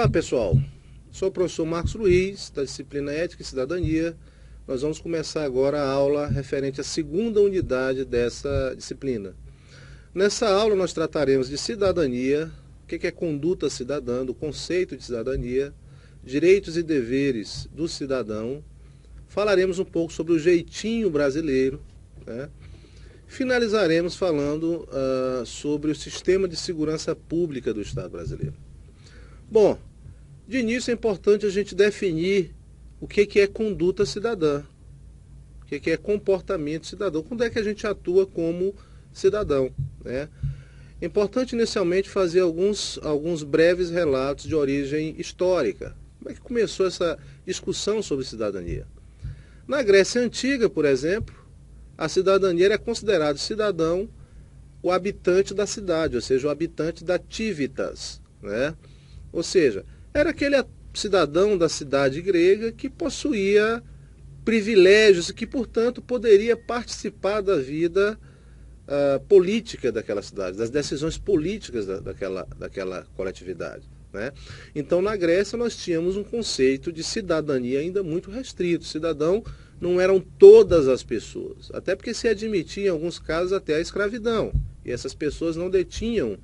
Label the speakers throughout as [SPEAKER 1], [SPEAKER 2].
[SPEAKER 1] Olá pessoal, sou o professor Marcos Luiz, da disciplina Ética e Cidadania. Nós vamos começar agora a aula referente à segunda unidade dessa disciplina. Nessa aula nós trataremos de cidadania, o que é conduta cidadã, do conceito de cidadania, direitos e deveres do cidadão. Falaremos um pouco sobre o jeitinho brasileiro, né? Finalizaremos falando sobre o sistema de segurança pública do Estado brasileiro. Bom, de início é importante a gente definir o que é conduta cidadã, o que é comportamento cidadão, quando é que a gente atua como cidadão, né? É importante inicialmente fazer alguns breves relatos de origem histórica. Como é que começou essa discussão sobre cidadania? Na Grécia Antiga, por exemplo, a cidadania era considerado cidadão o habitante da cidade, ou seja, o habitante da civitas, né? Ou seja, era aquele cidadão da cidade grega que possuía privilégios e que, portanto, poderia participar da vida política daquela cidade, das decisões políticas daquela coletividade, né? Então, na Grécia, nós tínhamos um conceito de cidadania ainda muito restrito. Cidadão não eram todas as pessoas, até porque se admitia, em alguns casos, até a escravidão. E essas pessoas não detinham,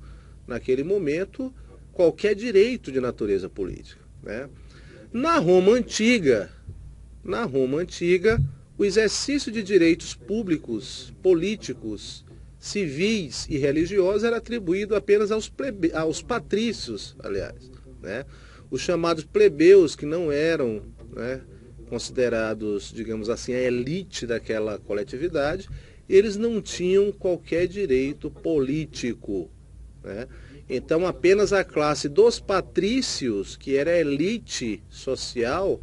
[SPEAKER 1] naquele momento, qualquer direito de natureza política, né? Na Roma Antiga, o exercício de direitos públicos, políticos, civis e religiosos era atribuído apenas aos patrícios, aliás, né? Os chamados plebeus, que não eram, né, considerados, digamos assim, a elite daquela coletividade, eles não tinham qualquer direito político, né? Então apenas a classe dos patrícios, que era a elite social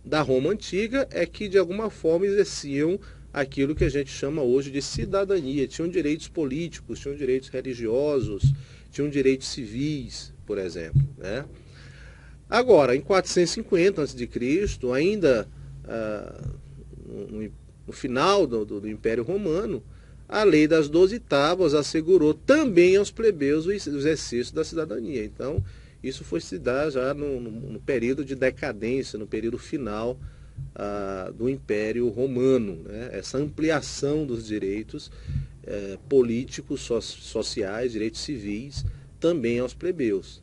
[SPEAKER 1] da Roma Antiga, é que de alguma forma exerciam aquilo que a gente chama hoje de cidadania. Tinham direitos políticos, tinham direitos religiosos, tinham direitos civis, por exemplo, né? Agora, em 450 a.C., ainda no final do Império Romano, a lei das 12 tábuas assegurou também aos plebeus o exercício da cidadania. Então, isso foi se dar já no período de decadência, no período final do Império Romano, né? Essa ampliação dos direitos políticos, sociais, direitos civis, também aos plebeus.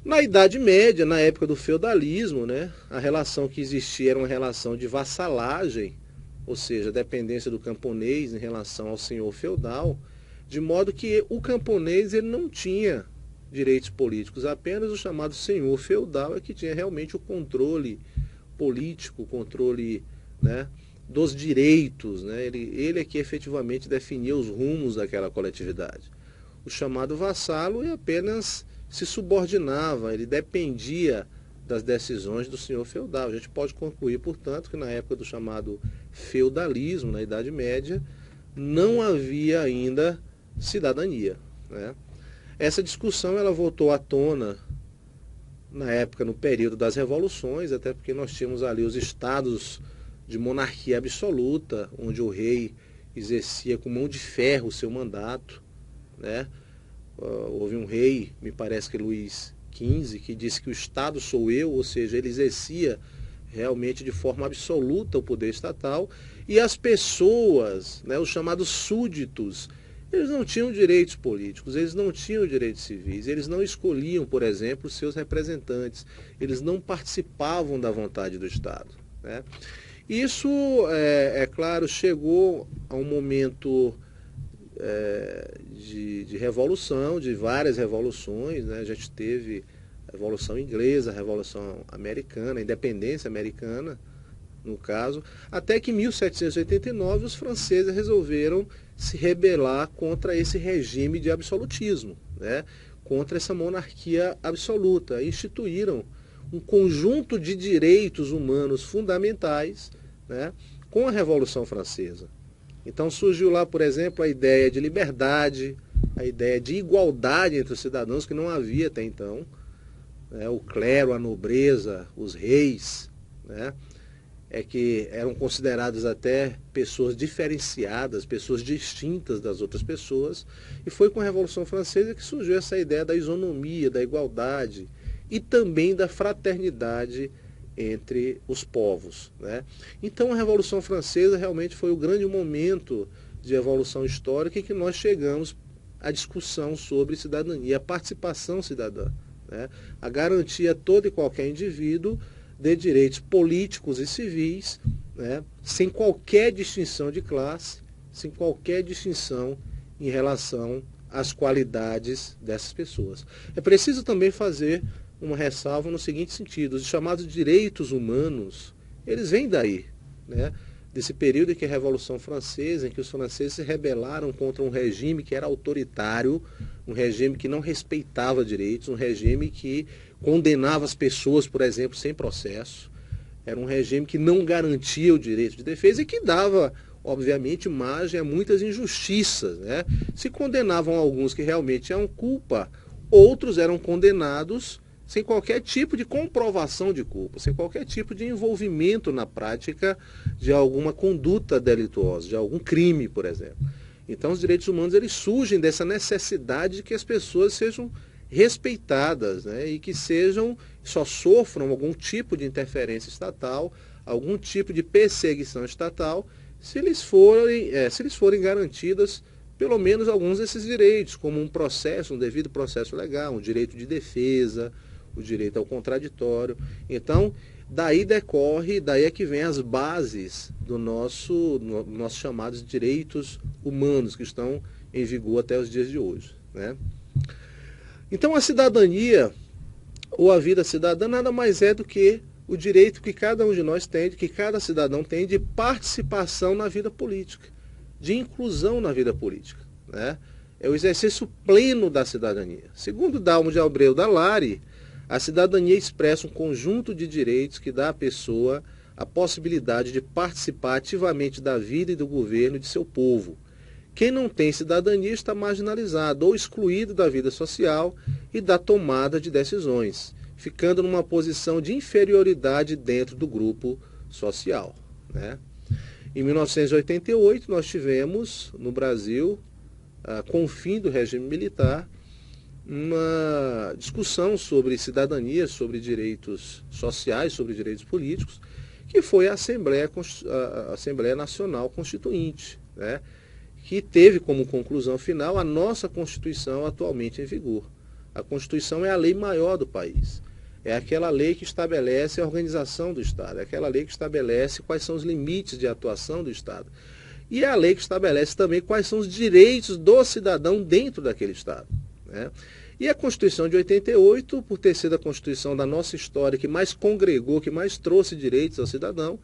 [SPEAKER 1] Na Idade Média, na época do feudalismo, né, a relação que existia era uma relação de vassalagem, ou seja, dependência do camponês em relação ao senhor feudal, de modo que o camponês ele não tinha direitos políticos, apenas o chamado senhor feudal é que tinha realmente o controle político, o controle, né, dos direitos, né? Ele é que efetivamente definia os rumos daquela coletividade. O chamado vassalo apenas se subordinava, ele dependia das decisões do senhor feudal. A gente pode concluir, portanto, que na época do chamado feudalismo, na Idade Média, não havia ainda cidadania, né? Essa discussão ela voltou à tona na época, no período das revoluções, até porque nós tínhamos ali os estados de monarquia absoluta, onde o rei exercia com mão de ferro o seu mandato, né? Houve um rei, me parece que Luís XV, que disse que o Estado sou eu, ou seja, ele exercia realmente de forma absoluta o poder estatal, e as pessoas, né, os chamados súditos, eles não tinham direitos políticos, eles não tinham direitos civis, eles não escolhiam, por exemplo, seus representantes, eles não participavam da vontade do Estado, né? Isso, é claro, chegou a um momento de revolução, de várias revoluções, né? A gente teve a Revolução Inglesa, a Revolução Americana, a Independência Americana, no caso, até que em 1789 os franceses resolveram se rebelar contra esse regime de absolutismo, né? Contra essa monarquia absoluta. Instituíram um conjunto de direitos humanos fundamentais, né, com a Revolução Francesa. Então surgiu lá, por exemplo, a ideia de liberdade, a ideia de igualdade entre os cidadãos, que não havia até então, né? O clero, a nobreza, os reis, né? é que eram consideradas até pessoas diferenciadas, pessoas distintas das outras pessoas, e foi com a Revolução Francesa que surgiu essa ideia da isonomia, da igualdade e também da fraternidade entre os povos, né? Então a Revolução Francesa realmente foi o grande momento de evolução histórica em que nós chegamos à discussão sobre cidadania, a participação cidadã, né? A garantia a todo e qualquer indivíduo de direitos políticos e civis, né? Sem qualquer distinção de classe, sem qualquer distinção em relação às qualidades dessas pessoas. É preciso também fazer uma ressalva no seguinte sentido: os chamados direitos humanos, eles vêm daí, né? Desse período em que a Revolução Francesa, em que os franceses se rebelaram contra um regime que era autoritário, um regime que não respeitava direitos, um regime que condenava as pessoas, por exemplo, sem processo. Era um regime que não garantia o direito de defesa e que dava, obviamente, margem a muitas injustiças, né? Se condenavam alguns que realmente tinham culpa, outros eram condenados sem qualquer tipo de comprovação de culpa, sem qualquer tipo de envolvimento na prática de alguma conduta delituosa, de algum crime, por exemplo. Então, os direitos humanos eles surgem dessa necessidade de que as pessoas sejam respeitadas, né, e que só sofram algum tipo de interferência estatal, algum tipo de perseguição estatal, se lhes forem garantidas pelo menos alguns desses direitos, como um devido processo legal, um direito de defesa, o direito ao contraditório. Então, daí é que vem as bases do nossos chamados direitos humanos, que estão em vigor até os dias de hoje, né? Então, a cidadania, ou a vida cidadã, nada mais é do que o direito que cada um de nós tem, que cada cidadão tem, de participação na vida política, de inclusão na vida política, né? É o exercício pleno da cidadania. Segundo Dalmo de Abreu Dallari, a cidadania expressa um conjunto de direitos que dá à pessoa a possibilidade de participar ativamente da vida e do governo de seu povo. Quem não tem cidadania está marginalizado ou excluído da vida social e da tomada de decisões, ficando numa posição de inferioridade dentro do grupo social, né? Em 1988, nós tivemos no Brasil, com o fim do regime militar, uma discussão sobre cidadania, sobre direitos sociais, sobre direitos políticos, que foi a Assembleia Nacional Constituinte, né? Que teve como conclusão final a nossa Constituição atualmente em vigor. A Constituição é a lei maior do país. É aquela lei que estabelece a organização do Estado, é aquela lei que estabelece quais são os limites de atuação do Estado. E é a lei que estabelece também quais são os direitos do cidadão dentro daquele Estado, né? E a Constituição de 88, por ter sido a Constituição da nossa história que mais congregou, que mais trouxe direitos ao cidadão,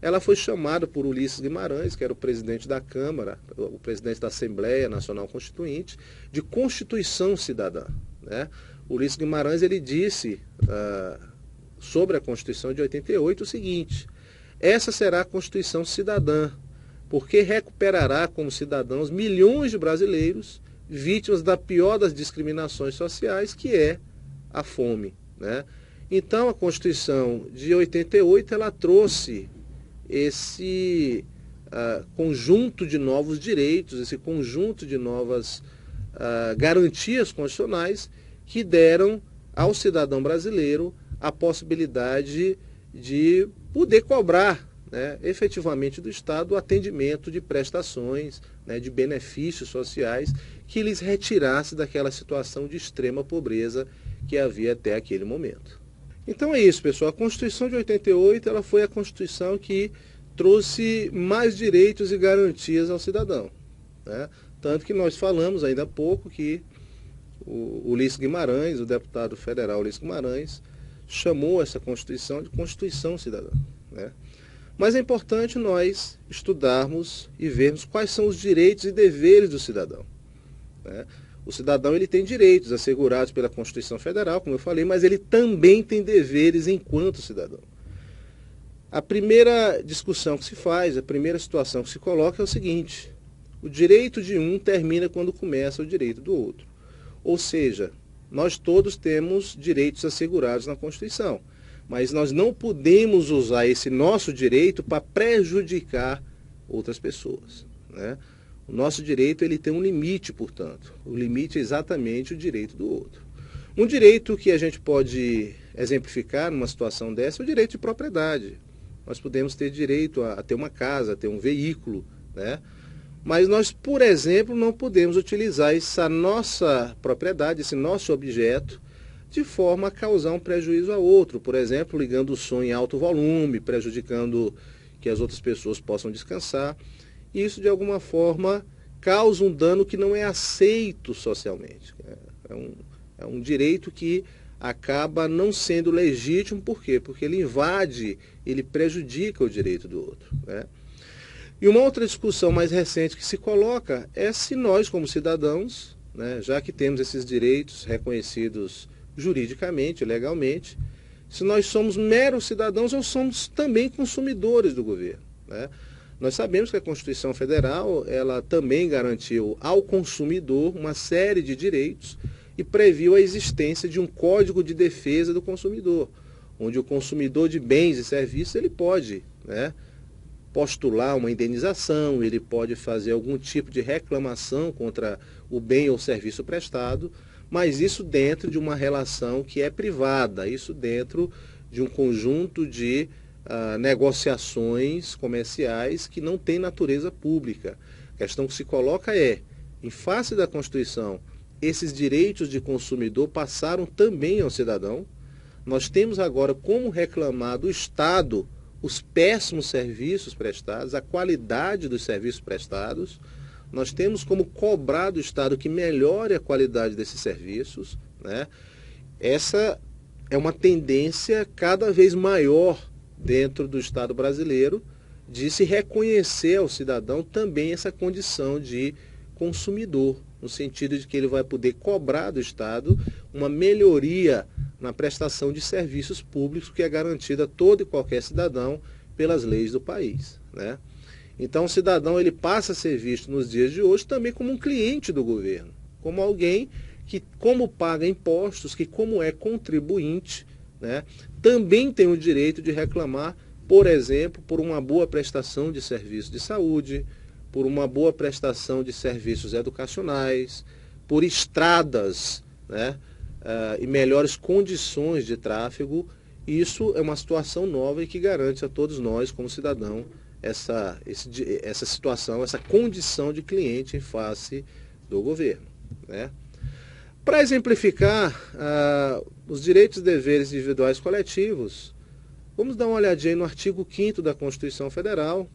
[SPEAKER 1] ela foi chamada por Ulisses Guimarães, que era o presidente da Câmara, o presidente da Assembleia Nacional Constituinte, de Constituição Cidadã, né? Ulisses Guimarães ele disse sobre a Constituição de 88 o seguinte: essa será a Constituição cidadã, porque recuperará como cidadãos milhões de brasileiros vítimas da pior das discriminações sociais, que é a fome, né? Então a Constituição de 88 ela trouxe esse conjunto de novos direitos, esse conjunto de novas garantias constitucionais que deram ao cidadão brasileiro a possibilidade de poder cobrar, né, efetivamente do Estado o atendimento de prestações, né, de benefícios sociais que lhes retirasse daquela situação de extrema pobreza que havia até aquele momento. Então é isso, pessoal. A Constituição de 88 ela foi a Constituição que trouxe mais direitos e garantias ao cidadão, né? Tanto que nós falamos ainda há pouco que o Ulisses Guimarães, o deputado federal Ulisses Guimarães, chamou essa Constituição de Constituição Cidadã, né? Mas é importante nós estudarmos e vermos quais são os direitos e deveres do cidadão, né? O cidadão ele tem direitos assegurados pela Constituição Federal, como eu falei, mas ele também tem deveres enquanto cidadão. A primeira discussão que se faz, a primeira situação que se coloca é o seguinte: o direito de um termina quando começa o direito do outro. Ou seja, nós todos temos direitos assegurados na Constituição, mas Mas nós não podemos usar esse nosso direito para prejudicar outras pessoas, né? O nosso direito ele tem um limite, portanto. O limite é exatamente o direito do outro. Um direito que a gente pode exemplificar numa situação dessa é o direito de propriedade. Nós podemos ter direito a ter uma casa, a ter um veículo, né? Mas nós, por exemplo, não podemos utilizar essa nossa propriedade, esse nosso objeto, de forma a causar um prejuízo a outro. Por exemplo, ligando o som em alto volume, prejudicando que as outras pessoas possam descansar. Isso, de alguma forma, causa um dano que não é aceito socialmente. É um direito que acaba não sendo legítimo. Por quê? Porque ele invade, ele prejudica o direito do outro, né? E uma outra discussão mais recente que se coloca é se nós, como cidadãos, né, já que temos esses direitos reconhecidos juridicamente, legalmente, se nós somos meros cidadãos ou somos também consumidores do governo, né? Nós sabemos que a Constituição Federal ela também garantiu ao consumidor uma série de direitos e previu a existência de um Código de Defesa do Consumidor, onde o consumidor de bens e serviços ele pode, né, postular uma indenização, ele pode fazer algum tipo de reclamação contra o bem ou serviço prestado, mas isso dentro de uma relação que é privada, isso dentro de um conjunto de negociações comerciais que não tem natureza pública. A questão que se coloca é, em face da Constituição, esses direitos de consumidor passaram também ao cidadão. Nós temos agora como reclamar do Estado os péssimos serviços prestados, a qualidade dos serviços prestados. Nós temos como cobrar do Estado que melhore a qualidade desses serviços, né? Essa é uma tendência cada vez maior dentro do Estado brasileiro de se reconhecer ao cidadão também essa condição de consumidor, no sentido de que ele vai poder cobrar do Estado uma melhoria na prestação de serviços públicos que é garantida a todo e qualquer cidadão pelas leis do país, né? Então o cidadão ele passa a ser visto nos dias de hoje também como um cliente do governo, como alguém que, como paga impostos, que como é contribuinte, né, também tem o direito de reclamar, por exemplo, por uma boa prestação de serviços de saúde, por uma boa prestação de serviços educacionais, por estradas, né, e melhores condições de tráfego. Isso é uma situação nova e que garante a todos nós, como cidadão, essa situação, essa condição de cliente em face do governo, né? Para exemplificar os direitos e deveres individuais coletivos, vamos dar uma olhadinha no artigo 5º da Constituição Federal,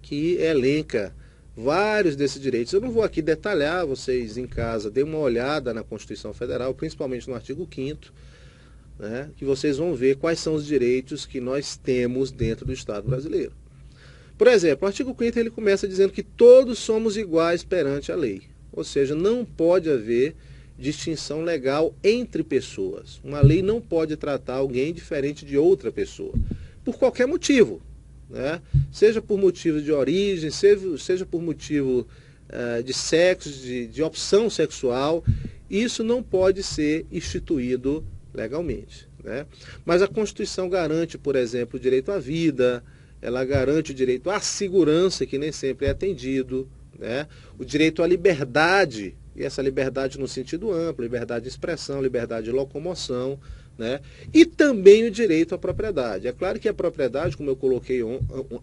[SPEAKER 1] que elenca vários desses direitos. Eu não vou aqui detalhar, vocês em casa deem uma olhada na Constituição Federal, principalmente no artigo 5º, né, que vocês vão ver quais são os direitos que nós temos dentro do Estado brasileiro. Por exemplo, o artigo 5º ele começa dizendo que todos somos iguais perante a lei, ou seja, não pode haver distinção legal entre pessoas. Uma lei não pode tratar alguém diferente de outra pessoa, por qualquer motivo, né? Seja por motivo de origem, seja por motivo de sexo, de opção sexual, isso não pode ser instituído legalmente, né? Mas a Constituição garante, por exemplo, o direito à vida, ela garante o direito à segurança, que nem sempre é atendido, né? O direito à liberdade, e essa liberdade no sentido amplo, liberdade de expressão, liberdade de locomoção, né? E também o direito à propriedade. É claro que a propriedade, como eu coloquei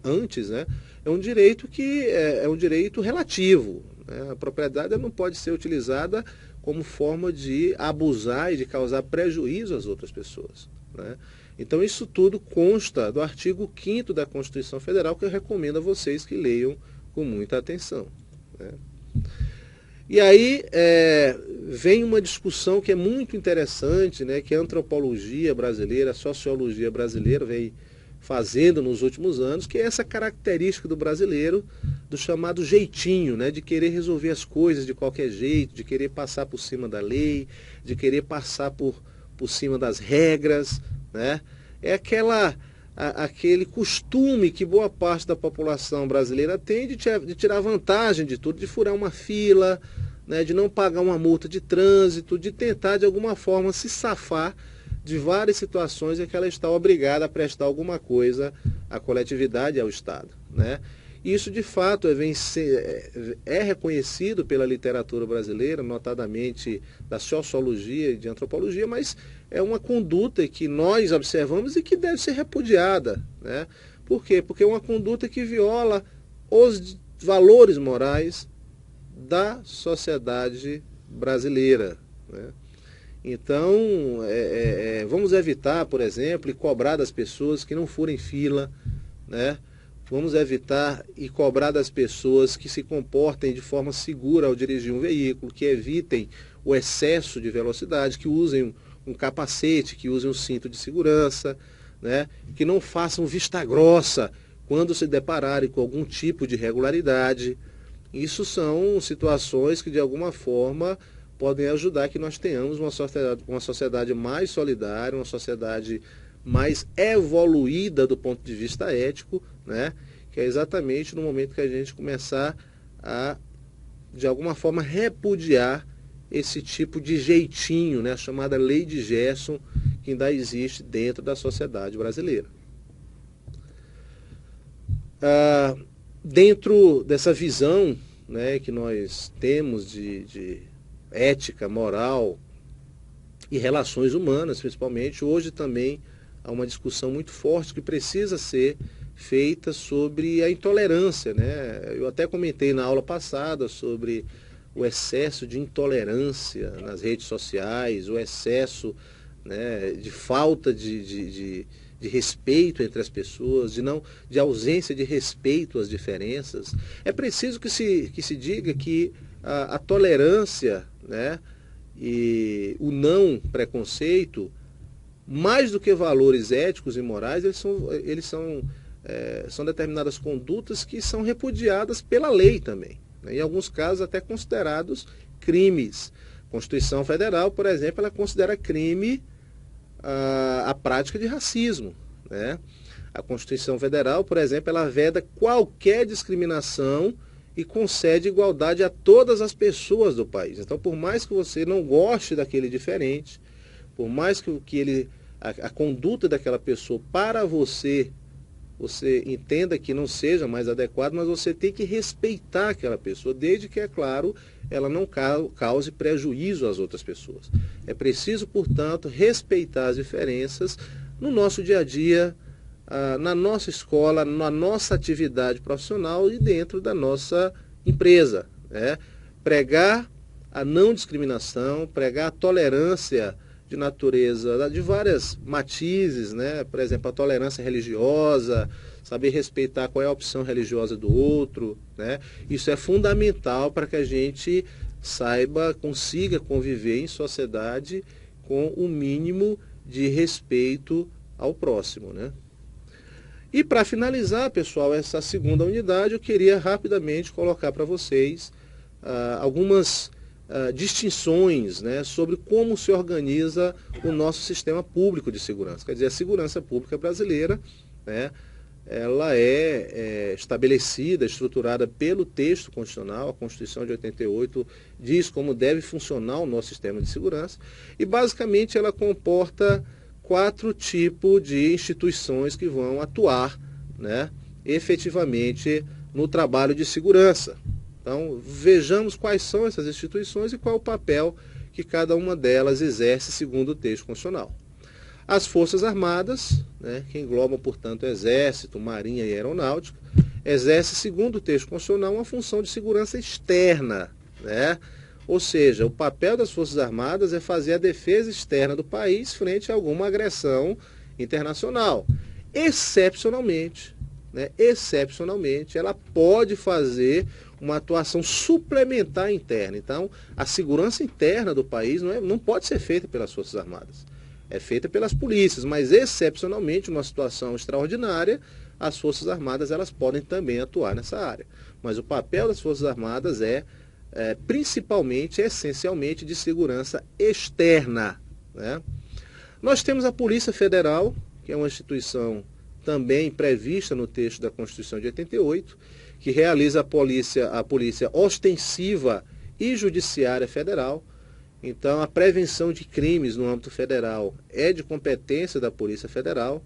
[SPEAKER 1] antes, né, é um direito que é um direito relativo, né? A propriedade não pode ser utilizada como forma de abusar e de causar prejuízo às outras pessoas, né? Então isso tudo consta do artigo 5º da Constituição Federal, que eu recomendo a vocês que leiam com muita atenção, né? E aí vem uma discussão que é muito interessante, né, que a antropologia brasileira, a sociologia brasileira vem fazendo nos últimos anos, que é essa característica do brasileiro, do chamado jeitinho, né, de querer resolver as coisas de qualquer jeito, de querer passar por cima da lei, de querer passar por cima das regras, né? É aquele costume que boa parte da população brasileira tem de tirar vantagem de tudo, de furar uma fila, né, de não pagar uma multa de trânsito, de tentar de alguma forma se safar de várias situações em que ela está obrigada a prestar alguma coisa à coletividade e ao Estado, né? Isso, de fato, é reconhecido pela literatura brasileira, notadamente da sociologia e de antropologia, mas é uma conduta que nós observamos e que deve ser repudiada, né? Por quê? Porque é uma conduta que viola os valores morais da sociedade brasileira, né? Então, vamos evitar, por exemplo, e cobrar das pessoas que não furem fila, né? Vamos evitar e cobrar das pessoas que se comportem de forma segura ao dirigir um veículo, que evitem o excesso de velocidade, que usem um capacete, que usem um cinto de segurança, né? Que não façam vista grossa quando se depararem com algum tipo de irregularidade. Isso são situações que, de alguma forma, podem ajudar que nós tenhamos uma sociedade mais solidária, uma sociedade mais evoluída do ponto de vista ético, né? Que é exatamente no momento que a gente começar a, de alguma forma, repudiar esse tipo de jeitinho, né? A chamada lei de Gerson, que ainda existe dentro da sociedade brasileira. Dentro dessa visão, né, que nós temos de ética, moral e relações humanas, principalmente, hoje também há uma discussão muito forte que precisa ser feita sobre a intolerância, né? Eu até comentei na aula passada sobre o excesso de intolerância nas redes sociais, o excesso, né, de falta de respeito entre as pessoas, de ausência de respeito às diferenças. É preciso que se diga que a tolerância, né, e o não preconceito, mais do que valores éticos e morais, são determinadas condutas que são repudiadas pela lei também, né? Em alguns casos até considerados crimes. A Constituição Federal, por exemplo, ela considera crime a prática de racismo, né? A Constituição Federal, por exemplo, ela veda qualquer discriminação e concede igualdade a todas as pessoas do país. Então, por mais que você não goste daquele diferente, por mais que a conduta daquela pessoa para você entenda que não seja mais adequado, mas você tem que respeitar aquela pessoa, desde que, é claro, ela não cause prejuízo às outras pessoas. É preciso, portanto, respeitar as diferenças no nosso dia a dia, na nossa escola, na nossa atividade profissional e dentro da nossa empresa, né? Pregar a não discriminação, pregar a tolerância de natureza, de várias matizes, né? Por exemplo, a tolerância religiosa, saber respeitar qual é a opção religiosa do outro, né? Isso é fundamental para que a gente consiga conviver em sociedade com o mínimo de respeito ao próximo, né? E para finalizar, pessoal, essa segunda unidade, eu queria rapidamente colocar para vocês algumas distinções, né, sobre como se organiza o nosso sistema público de segurança. Quer dizer, a segurança pública brasileira, né, ela é estabelecida, estruturada pelo texto constitucional. A Constituição de 88 diz como deve funcionar o nosso sistema de segurança e, basicamente, ela comporta 4 tipos de instituições que vão atuar, né, efetivamente no trabalho de segurança. Então, vejamos quais são essas instituições e qual é o papel que cada uma delas exerce segundo o texto constitucional. As Forças Armadas, né, que englobam, portanto, Exército, Marinha e Aeronáutica, exerce, segundo o texto constitucional, uma função de segurança externa, né? Ou seja, o papel das Forças Armadas é fazer a defesa externa do país frente a alguma agressão internacional. Excepcionalmente, né, ela pode fazer uma atuação suplementar interna. Então, a segurança interna do país não pode ser feita pelas Forças Armadas. É feita pelas polícias, mas excepcionalmente, numa situação extraordinária, as Forças Armadas elas podem também atuar nessa área. Mas o papel das Forças Armadas principalmente, essencialmente, de segurança externa, né? Nós temos a Polícia Federal, que é uma instituição também prevista no texto da Constituição de 88, que realiza a polícia ostensiva e judiciária federal. Então, a prevenção de crimes no âmbito federal é de competência da Polícia Federal.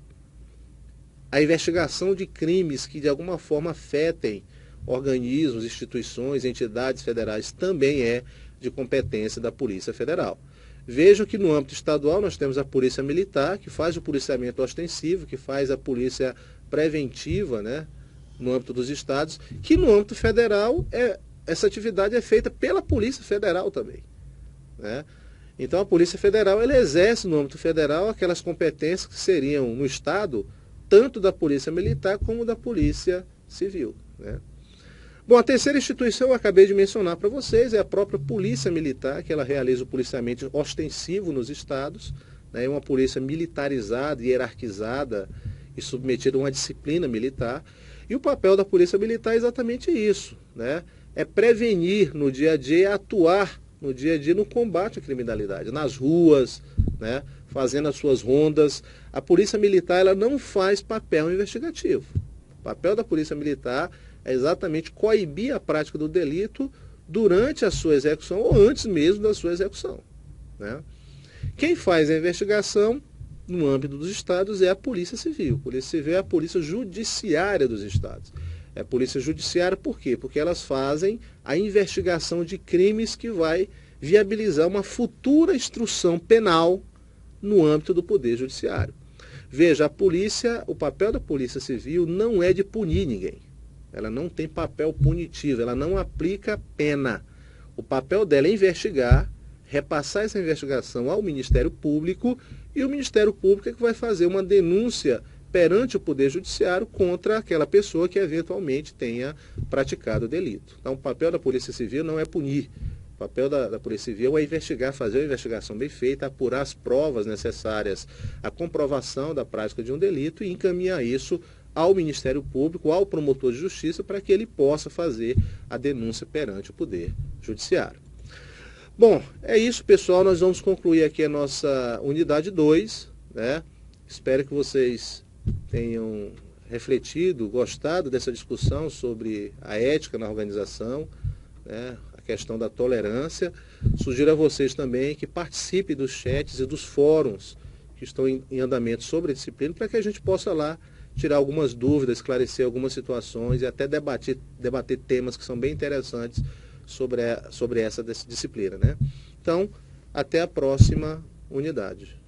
[SPEAKER 1] A investigação de crimes que de alguma forma afetem organismos, instituições, entidades federais também é de competência da Polícia Federal. Vejam que no âmbito estadual nós temos a Polícia Militar, que faz o policiamento ostensivo, que faz a polícia preventiva, né, no âmbito dos estados, que no âmbito federal essa atividade é feita pela Polícia Federal também, né? Então a Polícia Federal ela exerce no âmbito federal aquelas competências que seriam no estado tanto da Polícia Militar como da Polícia Civil, né? Bom, a terceira instituição eu acabei de mencionar para vocês é a própria Polícia Militar, que ela realiza o policiamento ostensivo nos estados, né? É uma polícia militarizada, hierarquizada e submetida a uma disciplina militar. E o papel da Polícia Militar é exatamente isso, né? É prevenir no dia a dia, atuar no dia a dia no combate à criminalidade, nas ruas, né? Fazendo as suas rondas. A Polícia Militar ela não faz papel investigativo. O papel da Polícia Militar é exatamente coibir a prática do delito durante a sua execução ou antes mesmo da sua execução, né? Quem faz a investigação no âmbito dos estados é a Polícia Civil. A Polícia Civil é a polícia judiciária dos estados. É a polícia judiciária por quê? Porque elas fazem a investigação de crimes que vai viabilizar uma futura instrução penal no âmbito do Poder Judiciário. Veja, o papel da Polícia Civil não é de punir ninguém. Ela não tem papel punitivo, ela não aplica pena. O papel dela é investigar, repassar essa investigação ao Ministério Público e o Ministério Público é que vai fazer uma denúncia perante o Poder Judiciário contra aquela pessoa que eventualmente tenha praticado o delito. Então, o papel da Polícia Civil não é punir. O papel da Polícia Civil é investigar, fazer uma investigação bem feita, apurar as provas necessárias à comprovação da prática de um delito e encaminhar isso ao Ministério Público, ao promotor de justiça, para que ele possa fazer a denúncia perante o Poder Judiciário. Bom, é isso, pessoal. Nós vamos concluir aqui a nossa unidade 2, né? Espero que vocês tenham refletido, gostado dessa discussão sobre a ética na organização, né? A questão da tolerância. Sugiro a vocês também que participem dos chats e dos fóruns que estão em andamento sobre a disciplina, para que a gente possa lá tirar algumas dúvidas, esclarecer algumas situações e até debater temas que são bem interessantes sobre essa disciplina, né? Então, até a próxima unidade.